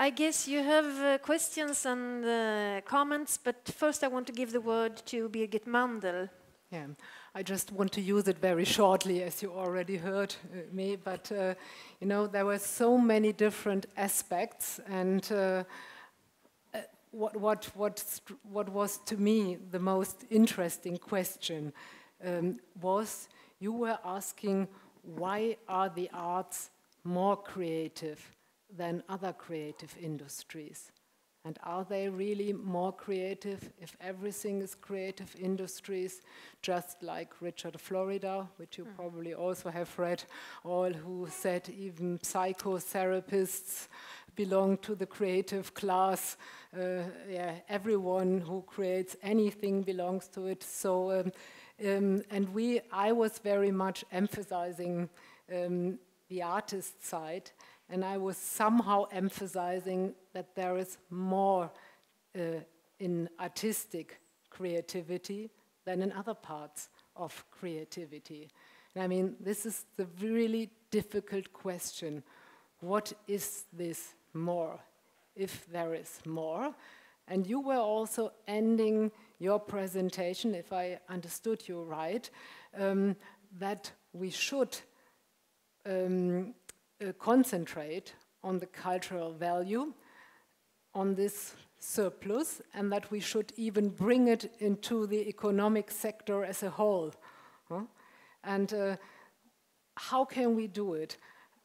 I guess you have questions and comments, but first I want to give the word to Birgit Mandel. Yeah, I just want to use it very shortly, as you already heard me, but you know, there were so many different aspects, and what was to me the most interesting question was you were asking, why are the arts more creative than other creative industries? And are they really more creative if everything is creative industries, just like Richard Florida, which you probably also have read, all who said even psychotherapists belong to the creative class. Yeah, everyone who creates anything belongs to it. So, I was very much emphasizing the artist side, and I was somehow emphasizing that there is more in artistic creativity than in other parts of creativity. And I mean, this is the really difficult question. What is this more, if there is more? And you were also ending your presentation, if I understood you right, that we should concentrate on the cultural value, on this surplus, and that we should even bring it into the economic sector as a whole. And how can we do it?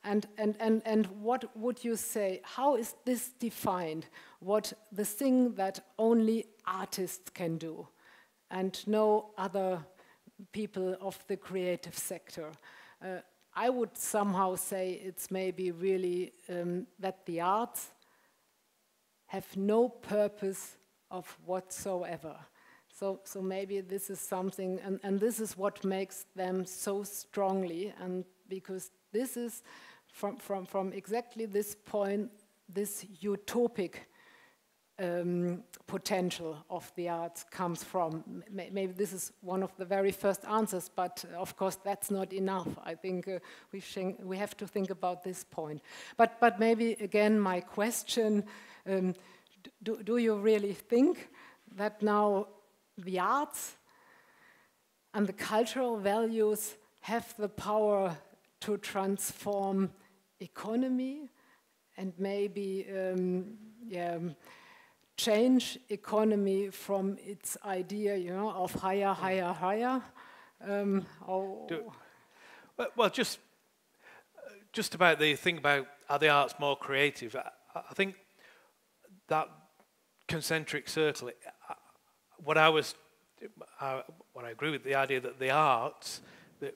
And what would you say, how is this defined? What the thing that only artists can do and no other people of the creative sector? I would somehow say it's maybe really that the arts have no purpose of whatsoever. So maybe this is something, and this is what makes them so strongly, and because this is from exactly this point, this utopic potential of the arts comes from. Maybe this is one of the very first answers, but of course that's not enough. I think we have to think about this point. But maybe again my question, do you really think that now the arts and the cultural values have the power to transform economy and maybe change economy from its idea, you know, of higher, higher, higher? Well, just about the thing about are the arts more creative, I think that concentric circle, what I agree with, the idea that the arts, the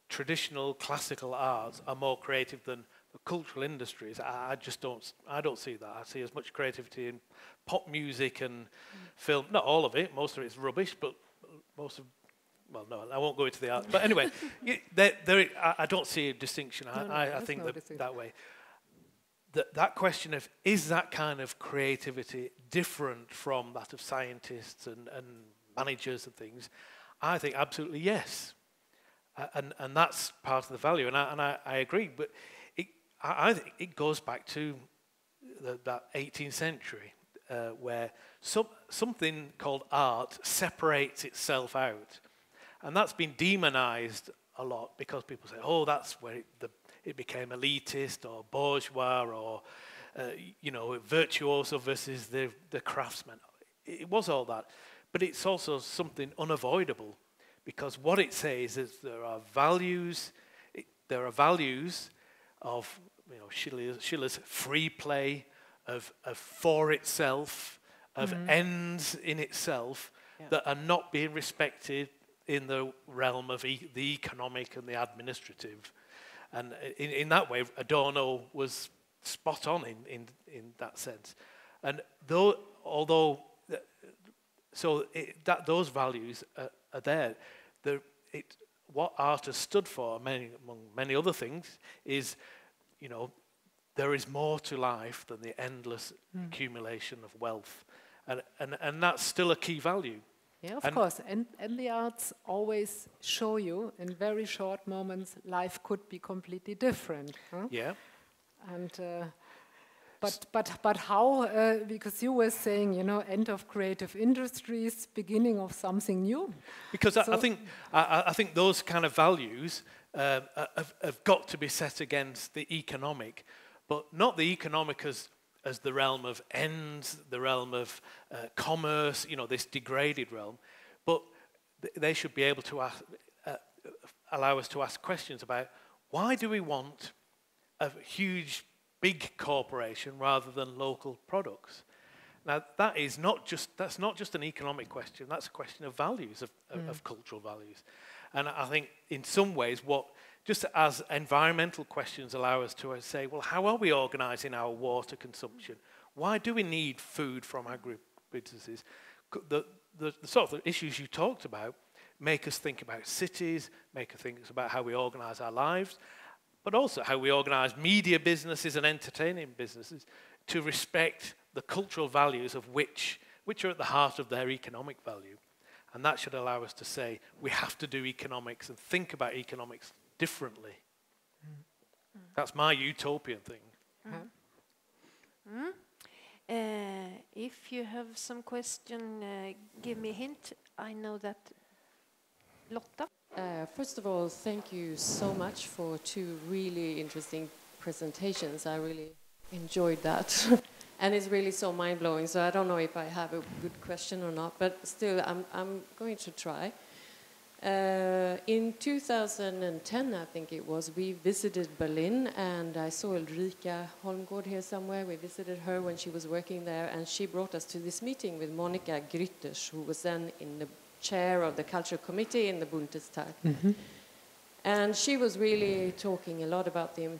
traditional classical arts are more creative than the cultural industries. I don't see that. I see as much creativity in pop music and film. Not all of it. Most of it's rubbish, but most of, well, no, I won't go into the art. But anyway, I don't see a distinction. I think that way. That question of, is that kind of creativity different from that of scientists and managers and things? I think absolutely yes. And that's part of the value. And I agree. But I think it goes back to that 18th century where something called art separates itself out. And that's been demonized a lot because people say, oh, that's where it became elitist or bourgeois or, virtuoso versus the craftsman. It was all that. But it's also something unavoidable because what it says is there are values of Schiller's free play, of for itself, of ends in itself that are not being respected in the realm of the economic and the administrative. And in that way, Adorno was spot on in that sense. And those values are there. What art has stood for, among many other things, is, there is more to life than the endless accumulation of wealth. And that's still a key value. Yeah, of course. And the arts always show you, in very short moments, life could be completely different. Huh? Yeah. And But how? Because you were saying, you know, end of creative industries, beginning of something new. Because I think those kind of values have got to be set against the economic, but not the economic as the realm of ends, the realm of commerce, you know, this degraded realm, but they should be able to allow us to ask questions about why do we want a huge, big corporation rather than local products? Now, that's not just an economic question, that's a question of values, of cultural values. And I think in some ways, just as environmental questions allow us to say, well, how are we organizing our water consumption? Why do we need food from agribusinesses? The sort of issues you talked about make us think about cities, make us think about how we organize our lives, but also how we organize media businesses and entertaining businesses to respect the cultural values of which are at the heart of their economic value. And that should allow us to say, we have to do economics and think about economics differently. That's my utopian thing. If you have some question, give me a hint. I know that Lotta. First of all, thank you so much for 2 really interesting presentations. I really enjoyed that. And it's really so mind-blowing, so I don't know if I have a good question or not, but still, I'm going to try. In 2010, I think it was, we visited Berlin, and I saw Ulrika Holmgård here somewhere. We visited her when she was working there, and she brought us to this meeting with Monica Grütters, who was then in the chair of the Culture Committee in the Bundestag. And she was really talking a lot about the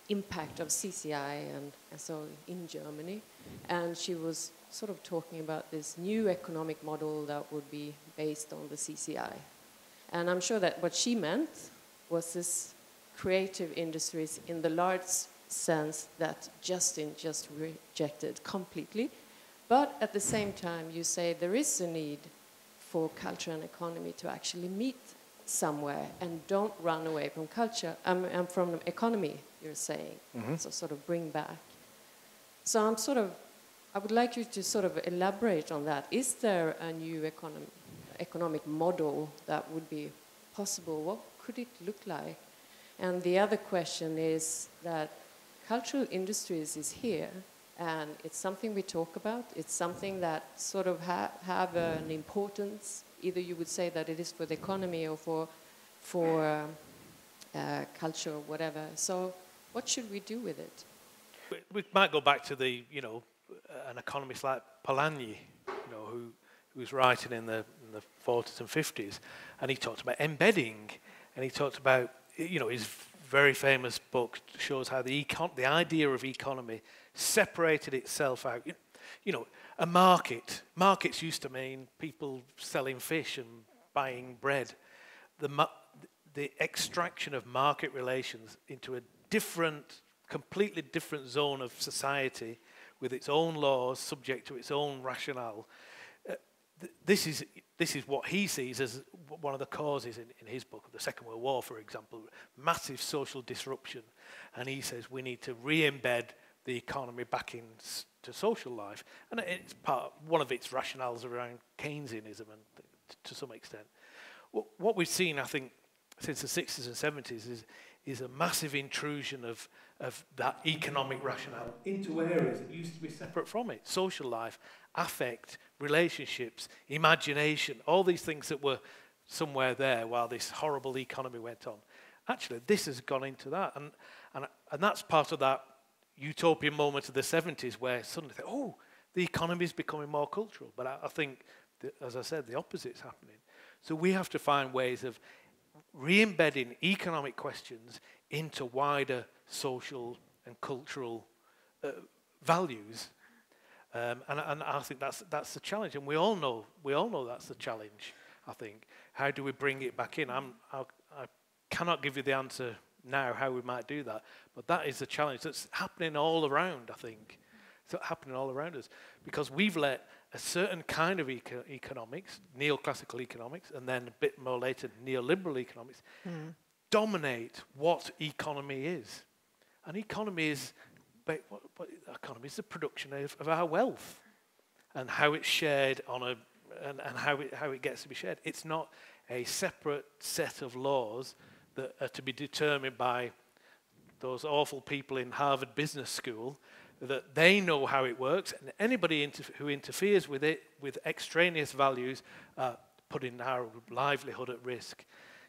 impact of CCI and so in Germany. And she was sort of talking about this new economic model that would be based on the CCI. And I'm sure that what she meant was this creative industries in the large sense that Justin just rejected completely. But at the same time, you say there is a need for culture and economy to actually meet somewhere and don't run away from culture and from the economy, you're saying. So sort of bring back. So I would like you to sort of elaborate on that. Is there a new economic model that would be possible? What could it look like? And the other question is that cultural industries is here, and it's something we talk about. It's something that sort of have an importance. Either you would say that it is for the economy or for culture or whatever. So what should we do with it? We might go back to an economist like Polanyi, who was writing in the 40s and 50s, and he talked about embedding, and he talked about, his very famous book shows how the idea of economy separated itself out. A market. Markets used to mean people selling fish and buying bread. The extraction of market relations into a completely different zone of society with its own laws, subject to its own rationale. This is what he sees as one of the causes in his book of the Second World War, for example, massive social disruption. And he says we need to re-embed the economy back into social life. And it's one of its rationales around Keynesianism and to some extent. What we've seen, I think, since the 60s and 70s is a massive intrusion of that economic rationale into areas that used to be separate from it. Social life, affect, relationships, imagination, all these things that were somewhere there while this horrible economy went on. Actually, this has gone into that. And that's part of that utopian moment of the 70s where suddenly, the economy is becoming more cultural. But I think, as I said, the opposite's happening. So we have to find ways of re-embedding economic questions into wider social and cultural values, and I think that's the challenge, and we all know that's the challenge. I think, how do we bring it back in? I cannot give you the answer now how we might do that, but that is the challenge that's happening all around. I think it's happening all around us because we've let a certain kind of economics, neoclassical economics, and then a bit more later, neoliberal economics, dominate what economy is. And economy is what economy is the production of our wealth, and how it's shared and how it gets to be shared. It's not a separate set of laws that are to be determined by those awful people in Harvard Business School, that they know how it works, and anybody who interferes with it with extraneous values putting our livelihood at risk.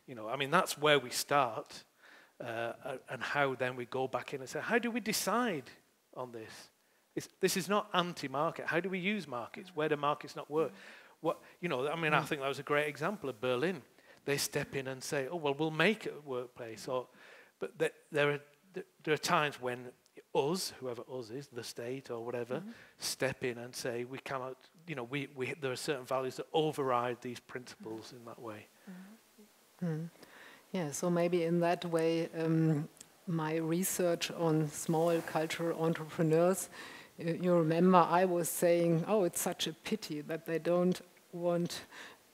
You know, I mean, that's where we start, and how then we go back in and say, how do we decide on this? This is not anti-market. How do we use markets? Where do markets not work? What, you know, I mean, I think that was a great example of Berlin. They step in and say, oh, well, we'll make it a workplace. But there are times when us, whoever us is, the state or whatever, step in and say, we cannot, you know, there are certain values that override these principles in that way. Yeah, so maybe in that way, my research on small cultural entrepreneurs, you remember I was saying, oh, it's such a pity that they don't want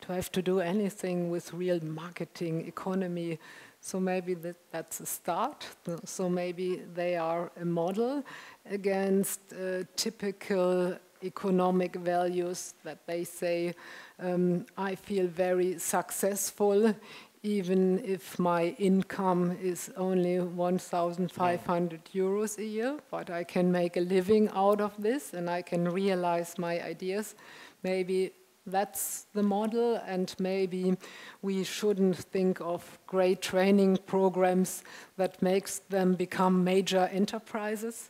to have to do anything with real marketing, economy. So maybe that's a start. So maybe they are a model against typical economic values that they say, I feel very successful even if my income is only 1,500 euros a year, but I can make a living out of this and I can realize my ideas. Maybe that's the model, and maybe we shouldn't think of great training programs that makes them become major enterprises.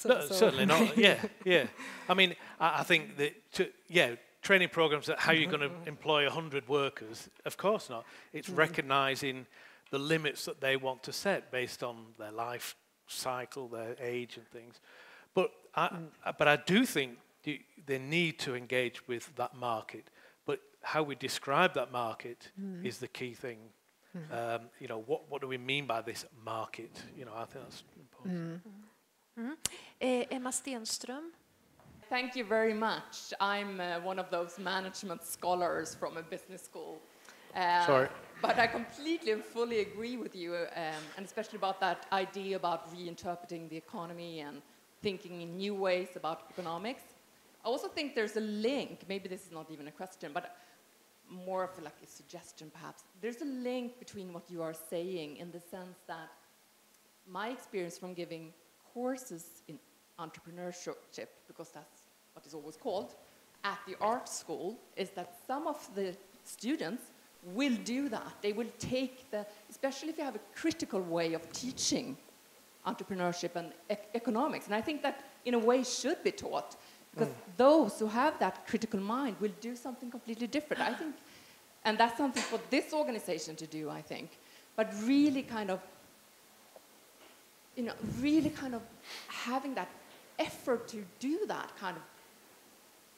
No, certainly not. Yeah. I mean, I think that, training programs that how you're going to employ 100 workers, of course not. It's recognizing the limits that they want to set based on their life cycle, their age and things. But I do think they need to engage with that market. But how we describe that market is the key thing. You know, what do we mean by this market? You know, I think that's important. Emma Stenström. Thank you very much. I'm one of those management scholars from a business school. Sorry. But I completely and fully agree with you, and especially about that idea about reinterpreting the economy and thinking in new ways about economics. I also think there's a link, maybe this is not even a question, but more of like a suggestion perhaps. There's a link between what you are saying in the sense that my experience from giving courses in entrepreneurship, because that's what is always called, at the art school, is that some of the students will do that. They will take especially if you have a critical way of teaching entrepreneurship and economics. And I think that in a way should be taught, because those who have that critical mind will do something completely different, I think. And that's something for this organization to do, I think. But really kind of, having that effort to do that kind of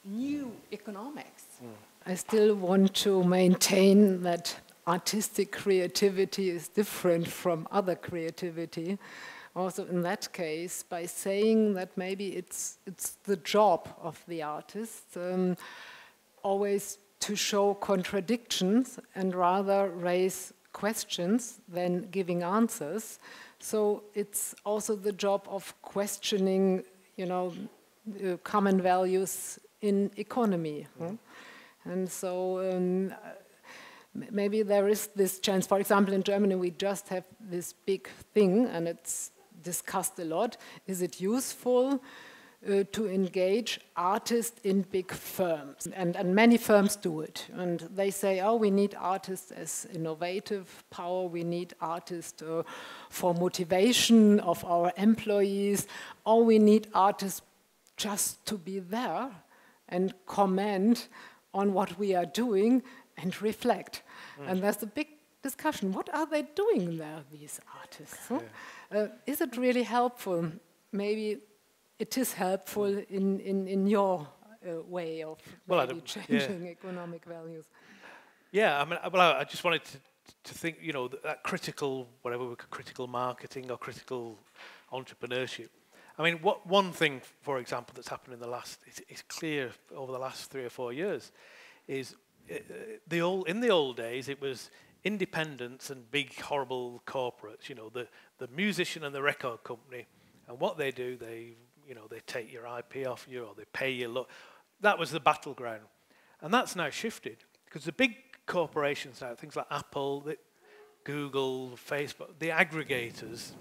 new economics. I still want to maintain that artistic creativity is different from other creativity. Also in that case, by saying that maybe it's the job of the artist always to show contradictions and rather raise questions than giving answers. So it's also the job of questioning, you know, common values in economy. And so maybe there is this chance. For example, in Germany, we just have this big thing, and it's discussed a lot. Is it useful to engage artists in big firms? And many firms do it. And they say, oh, we need artists as innovative power. We need artists for motivation of our employees. Or we need artists just to be there and comment on what we are doing and reflect. And there's a big discussion. What are they doing there, these artists? Is it really helpful? Maybe it is helpful in your way of changing economic values. Yeah, I mean, well, I just wanted to think, you know, that critical, whatever we call critical marketing or critical entrepreneurship. I mean, one thing, for example, that's happened in the last, it's clear over the last 3 or 4 years, is in the old days it was independents and big horrible corporates. You know, the musician and the record company And what they do, they take your IP off you, or they pay you. That was the battleground. And that's now shifted, because the big corporations now, things like Apple, Google, Facebook, the aggregators,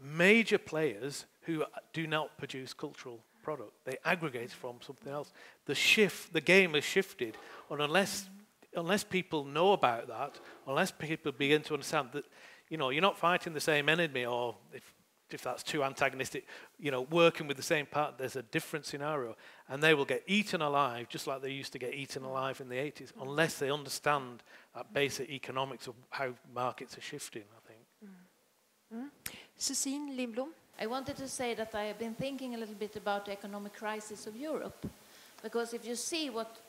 major players who do not produce cultural product, they aggregate from something else. The game has shifted, and unless people know about that, unless people begin to understand that, you're not fighting the same enemy, or if that's too antagonistic, working with the same partner, there's a different scenario, and they will get eaten alive, just like they used to get eaten alive in the 80s, unless they understand that basic economics of how markets are shifting, I think. Cécile Lindblom. I wanted to say that I have been thinking a little bit about the economic crisis of Europe, because if you see what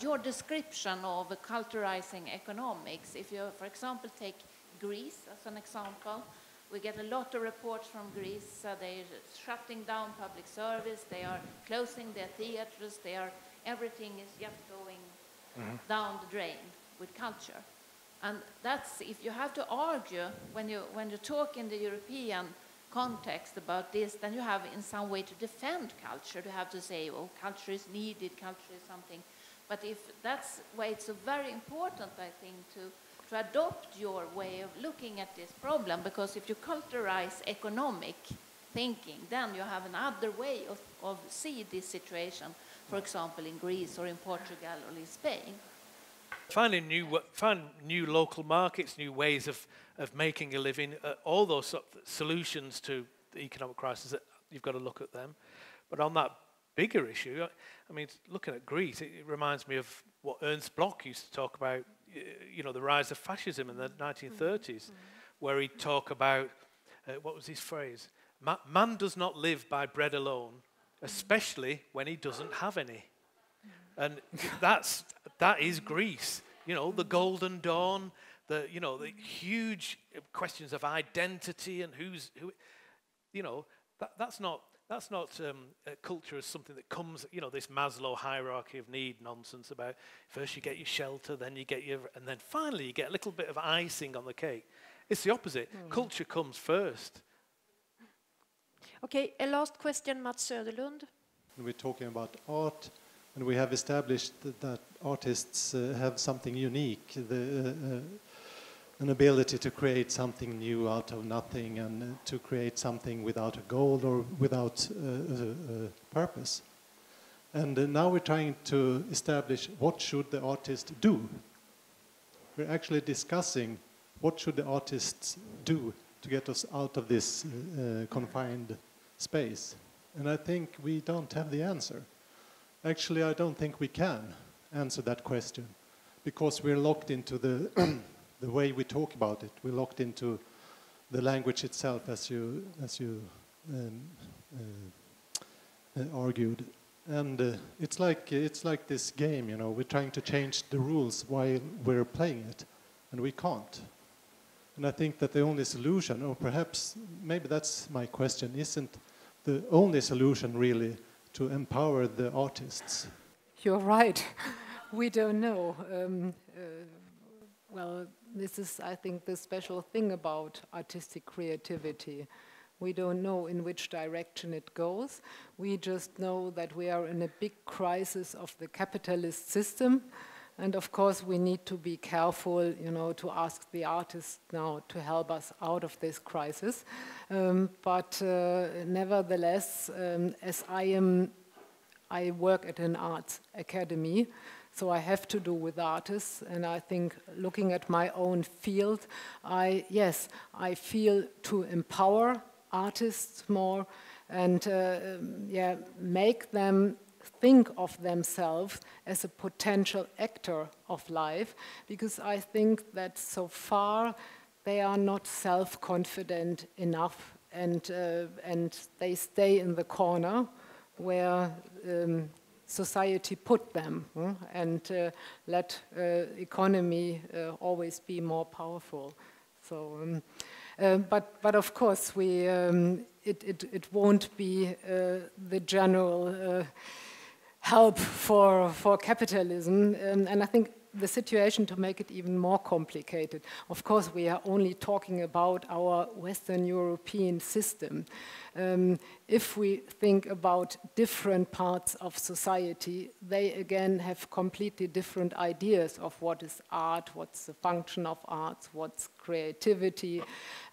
your description of culturizing economics, if you, for example, take Greece as an example, we get a lot of reports from Greece. They're shutting down public service. They are closing their theaters. Everything is just going down the drain with culture. And that's, if you have to argue when you talk in the European context about this, then you have in some way to defend culture. You have to say, oh, culture is needed, culture is something. But if that's why it's so very important, I think, to adopt your way of looking at this problem, because if you culturalize economic thinking, then you have another way of see this situation, for example, in Greece or in Portugal or in Spain. Find new local markets, new ways of making a living, all those sort of solutions to the economic crisis, you've got to look at them. But on that bigger issue, I mean, looking at Greece, it reminds me of what Ernst Bloch used to talk about, the rise of fascism in the 1930s, where he'd talk about, what was his phrase? Man does not live by bread alone, especially when he doesn't have any. And that is Greece. The Golden Dawn, the huge questions of identity and who. That's not culture as something that comes. This Maslow hierarchy of need nonsense about first you get your shelter, then you get and then finally you get a little bit of icing on the cake. It's the opposite. Culture comes first. Okay, a last question, Mats Söderlund. We're talking about art, and we have established that artists have something unique, an ability to create something new out of nothing, and to create something without a goal or without a purpose. And now we're trying to establish what should the artist do. We're actually discussing what should the artists do to get us out of this confined space. And I think we don't have the answer. Actually, I don't think we can answer that question, because we're locked into the way we talk about it. We're locked into the language itself, as you argued. And it's like this game, we're trying to change the rules while we're playing it, and we can't. And I think that the only solution, or perhaps maybe that's my question, isn't the only solution really to empower the artists? You're right. We don't know. Well, this is, I think, the special thing about artistic creativity. We don't know in which direction it goes. We just know that we are in a big crisis of the capitalist system. And of course, we need to be careful, to ask the artists now to help us out of this crisis. But nevertheless, as I work at an arts academy, so I have to do with artists, and I think looking at my own field, I feel to empower artists more and make them think of themselves as a potential actor of life, because I think that so far they are not self-confident enough, and they stay in the corner where society put them, and let economy always be more powerful. So, but of course, it won't be the general help for capitalism, and I think the situation to make it even more complicated. Of course, we are only talking about our Western European system. If we think about different parts of society, they again have completely different ideas of what is art, what's the function of arts, what's creativity.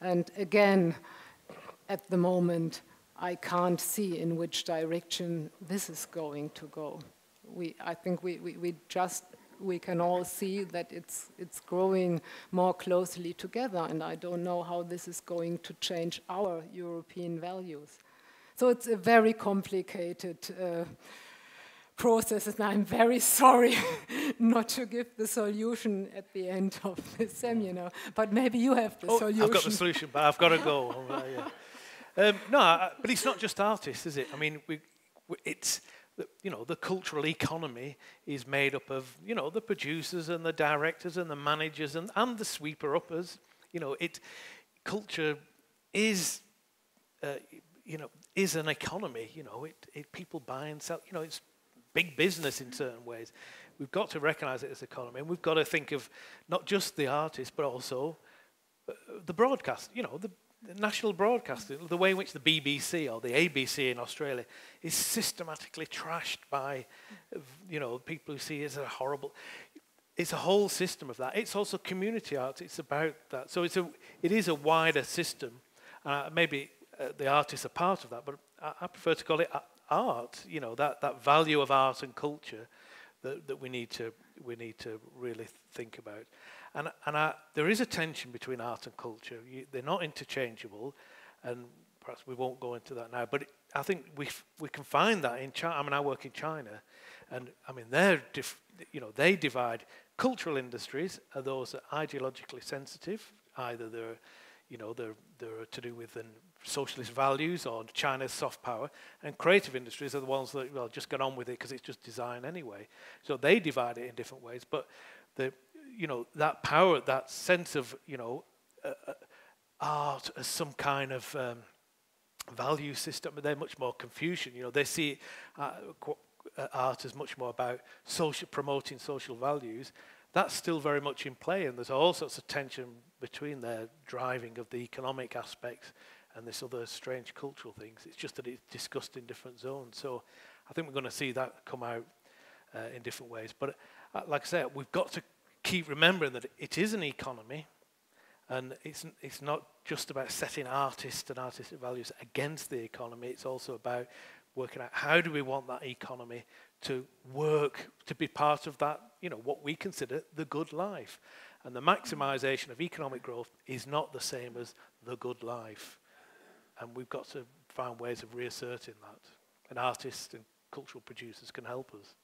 And again, at the moment, I can't see in which direction this is going to go. I think we can all see that it's growing more closely together, and I don't know how this is going to change our European values. So it's a very complicated process, and I'm very sorry not to give the solution at the end of the seminar, but maybe you have the solution. I've got the solution, but I've got to go. But it's not just artists, is it? I mean, it's... the cultural economy is made up of, the producers and the directors and the managers and the sweeper-uppers. Culture is, is an economy. People buy and sell. It's big business in certain ways. We've got to recognise it as an economy, and we've got to think of not just the artists, but also the broadcast. The national broadcasting, the way in which the BBC or the ABC in Australia is systematically trashed by, people who see it as a horrible. It's a whole system of that. It's also community art. It's about that. So it is a wider system. Maybe the artists are part of that, but I prefer to call it art. That value of art and culture that we need to really think about. And there is a tension between art and culture. They're not interchangeable, and perhaps we won't go into that now. But I think we can find that in China. I mean, I work in China, and I mean they divide cultural industries are those that are ideologically sensitive. Either they're to do with socialist values or China's soft power, and creative industries are the ones that just get on with it because it's just design anyway. So they divide it in different ways, but that power, that sense of, art as some kind of value system, they're much more Confucian. They see art as much more about promoting social values. That's still very much in play, and there's all sorts of tension between their driving of the economic aspects and this other strange cultural things. It's just that it's discussed in different zones. So I think we're going to see that come out in different ways. But like I said, we've got to keep remembering that it is an economy, and it's not just about setting artists and artistic values against the economy. It's also about working out how do we want that economy to work, to be part of that, what we consider the good life. And the maximization of economic growth is not the same as the good life. And we've got to find ways of reasserting that. And artists and cultural producers can help us.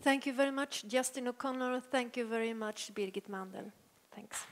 Thank you very much, Justin O'Connor. Thank you very much, Birgit Mandel. Thanks.